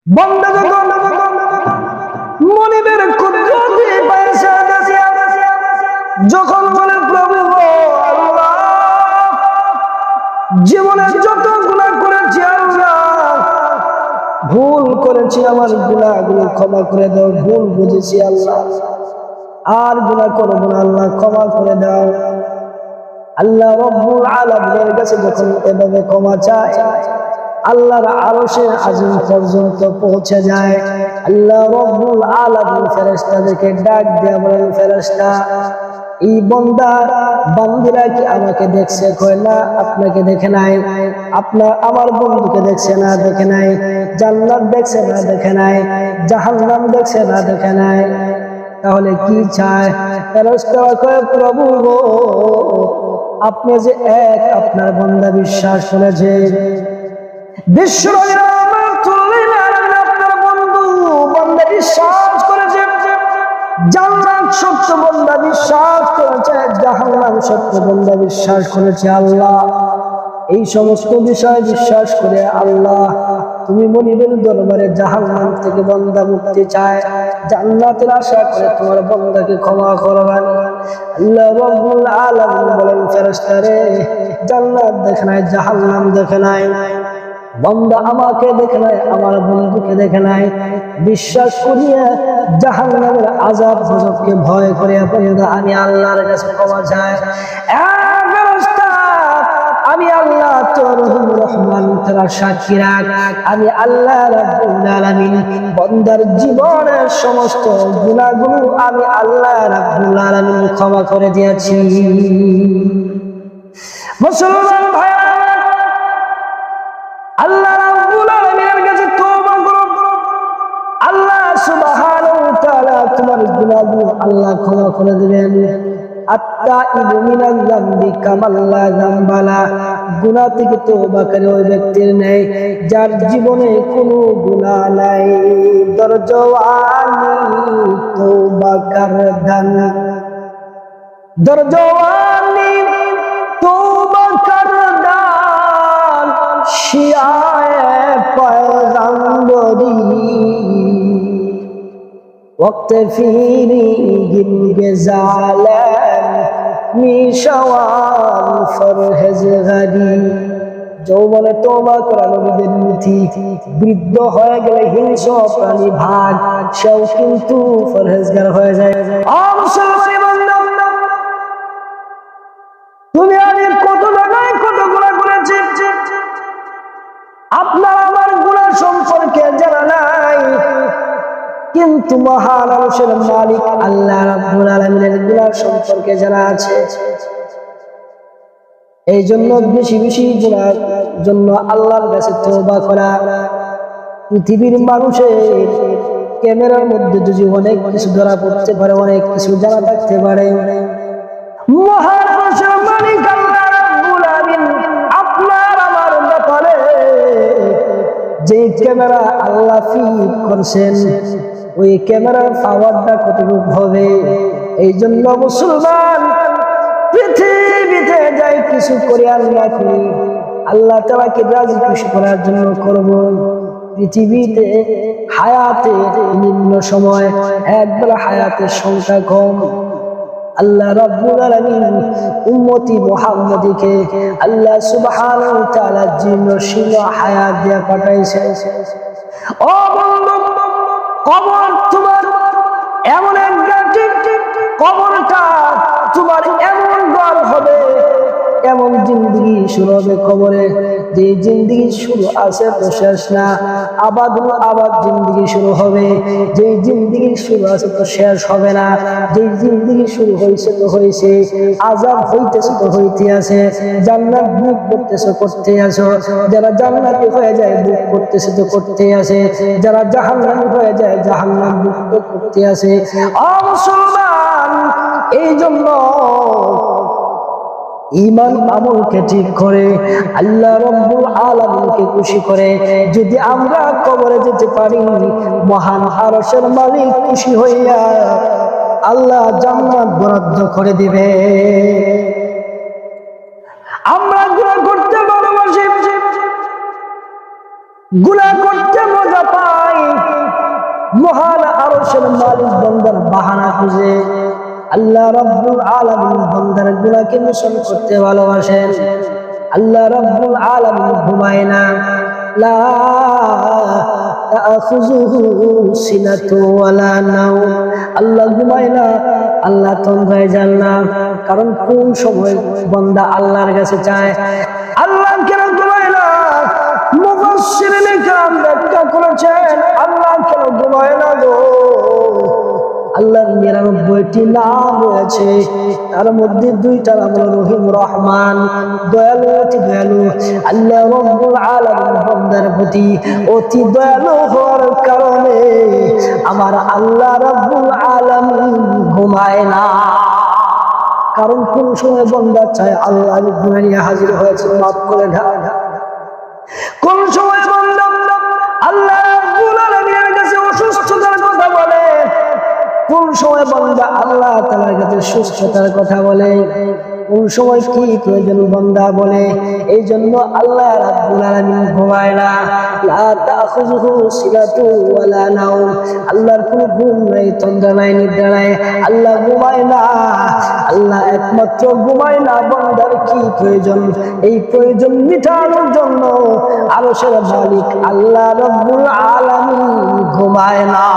বান্দা মনিবের কুদরতি পয়সা যখন বলে প্রভু আল্লাহ, জীবনে যত গুনাহ করেছি আল্লাহ, ভুল করেছি, আমার গুনাহগুলো ক্ষমা করে দাও, ভুল বুঝেছি আল্লাহ, আর গুনাহ করব না আল্লাহ, ক্ষমা করে দাও। আল্লাহ রব্বুল আলামিনের কাছে যখন এভাবে ক্ষমা চায়, আল্লাহর আরশের আজিম পর্যন্ত পৌঁছে যায়। আল্লাহ রব্বুল আলামিন ফেরেশতাদেরকে ডাক দিয়ে বলেন, ফেরেশতা, এই বান্দা বান্দিরা কি আমাকে দেখছে? কয় না, আপনাকে দেখে নাই। আপনার আমার বন্ধুকে দেখছে না, দেখে নাই। জান্নাত দেখছে না, দেখে নাই। জাহান্নাম দেখছে না, দেখে নাই। তাহলে কি চায়? ফেরেশতারা কয়, প্রভু গো, আপনি যে এক, আপনার বান্দা বিশ্বাস করেছে। বিশ্বনবী আপনার বন্ধু বান্দা বিশ্বাস করেছে, জান্নাত সত্য বান্দা বিশ্বাস করেছে, জাহান্নাম সত্য বান্দা বিশ্বাস করেছে। আল্লাহ, এই সমস্ত বিষয় বিশ্বাস করে আল্লাহ তুমি মনিবের দরবারে জাহান্নাম থেকে বান্দা মুক্তি চায়, জান্নাতের আশা করে তোমার বান্দাকে ক্ষমা করবেন। আল্লাহ রাব্বুল আলামিন বলেন, ফেরেশতারে, জান্নাত দেখে নাই, জাহান্নাম দেখে নাই, বান্দা আমাকে দেখে নাই, আমার বন্ধুকে দেখে নাই, বিশ্বাস করিয়া জাহান্নামের আযাব গজবকে ভয় করে আমি আল্লাহর কাছে ক্ষমা চাই। আমি আল্লাহ তোর রহমান, তোরা সাক্ষী রাখ, আমি আল্লাহ রাব্বুল আলামিন বান্দার জীবনের সমস্ত গুনাহগুলো আমি আল্লাহ রাব্বুল আলামিন ক্ষমা করে দিয়েছি। মুসলমান ভাইরা, আল্লাহ রাব্বুল আলামিনের কাছে তওবা করো, আল্লাহ সুবহানাহু ওয়া তাআলা তোমার গুনাহগুলো আল্লাহ ক্ষমা করে দিবেন। আত্তাইবু মিনাল যামবি কামান লা যামবা লা, গুনাহ থেকে তওবা করে ওই ব্যক্তির নেই যার জীবনে কোনো গুনাহ নাই। দরজওয়ানি তওবা করদান, দরজওয়ানি তওবা করদান, শিয়ায়ে পয়গম্বরি वक्त फिरी गिन गेजालन मिशवान फरहज गरी। যৌবনে তওবা করা নবীদের নীতি, বৃদ্ধ হয়ে গেলে হিংস্র প্রাণী ভাগ, সেও কিন্তু ফরহেজগার হয়ে যায়। মুসলমানি বান্দা, তুমি আমি কত জায়গায় কত গুনাহ করেছি, আপনার আমার গুনাহ সম্পর্কে জানা নাই, কিন্তু মহান আরশের মালিক আল্লাহ রাব্বুল আলামিনের গুনাহ সম্পর্কে জানা আছে। এই জন্য বেশি বেশি গুনাহর জন্য আল্লাহর কাছে তওবা করা। পৃথিবীর মানুষের ক্যামেরার মধ্যে যদি অনেক কিছু ধরা পড়তে পারে, অনেক কিছু জানা থাকতে পারে, মহান আরশের মালিক আল্লাহ রাব্বুল আলামিন আপনার আমার ব্যাপারে যে ক্যামেরা আল্লাহ ফিট করছেন, ওই ক্যামেরার পাওয়ারটা কতটুকু হবে। এই জন্য মুসলমান, পৃথিবীতে যাই কিছু করে আল্লাহ করি, আল্লাহ তাআলাকে রাজি খুশি করার জন্য করব। পৃথিবীতে হায়াতে নিম্ন সময়, একবেলা হায়াতের সংখ্যা কম। আল্লাহ রাব্বুল আলামিন উম্মতি মুহাম্মাদীকে আল্লাহ সুবহানাহু ওয়া তাআলা জীর্ণশীল হায়াত দিয়ে পাঠাইছে। ও বন্ধু, কবর তোমার এমন একটা কবরটা তোমার এমন ঘর হবে, এমন জিন্দেগি শুরু হবে কবরে, যে জিন্দেগি শুরু আছে তো শেষ না, আবাদ আবাদ জিন্দেগি শুরু হবে, যে জিন্দেগি শুরু আছে তো শেষ হবে না, যে জিন্দেগি শুরু হয়েছে তো হয়েছে, আযাব হইতেছে তো হইতে আছে, জান্নাত বুক করতেছে করতে আছো, যারা জান্নাতি হয়ে যায় বুক করতেছে তো করতে আছে, যারা জাহান্নামী হয়ে যায় জাহান্নাম বুক তো করতে আছে। মুসলমান, এই জন্য ঈমান আমলকে ঠিক করে আল্লাহ রাব্বুল আলামিনকে খুশি করে যদি আমরা কবরে যেতে পারি, মহান আরশের মালিক খুশি হইয়া আল্লাহ জান্নাত বরাদ্দ করে দিবে। আমরা গুনাহ করতে ভালোবাসি, গুনাহ করতে মজা পাই, মহান আরশের মালিক বান্দার বাহানা খুঁজে। আল্লাহ রাব্বুল আলামিন বান্দার গুনাহকে মোচন করতে ভালোবাসেন। আল্লাহ রাব্বুল আলামিন ঘুমায় না, লা তাখুযুহু সিনাতু ওয়ালা নাওম। আল্লাহ ঘুমায় না, আল্লাহ তন্দ্রায় যান না। কারণ কোন সময় বান্দা আল্লাহর কাছে চায়, আল্লাহ কেন ঘুমায় না? মুফাসসিরিনে কেরাম ব্যাখ্যা করেছেন আল্লাহ কেন ঘুমায় না গো, আল্লাহর ৯৯টি নাম রয়েছে, তার মধ্যে ২টা নাম হলো রহিম রহমান, দয়ালু অতি দয়ালু। আল্লাহ রাব্বুল আলামিন বান্দার প্রতি অতি দয়ালু হওয়ার কারণে আমার আল্লাহ রাব্বুল আলামিন ঘুমায় না। কারণ কোন সময় বান্দা চায় আল্লাহ আমি গুনাহ নিয়ে হাজির হয়েছে, মাফ করে দাও। কোন সময় বান্দা আল্লাহ রাব্বুল আলামিনের কাছে অসুস্থতার কথা বলে, কোন সময় বান্দা আল্লাহ তাআলার কাছে সুস্থতার কথা বলে, কোন সময় কি প্রয়োজন বান্দা বলে। এই জন্য আল্লাহ রাব্বুল আলামিন ঘুমায় না, লা তাখুযুহু সিনাতু ওয়ালা নাওম। আল্লাহর কোনো ঘুম নাই, তন্দ্রা নাই, নিদ্রা নাই, আল্লাহ ঘুমায় না। আল্লাহ একমাত্র ঘুমায় না, বান্দার কি প্রয়োজন এই প্রয়োজন মিটানোর জন্য আরশের মালিক আল্লাহ রাব্বুল আলামিন ঘুমায় না।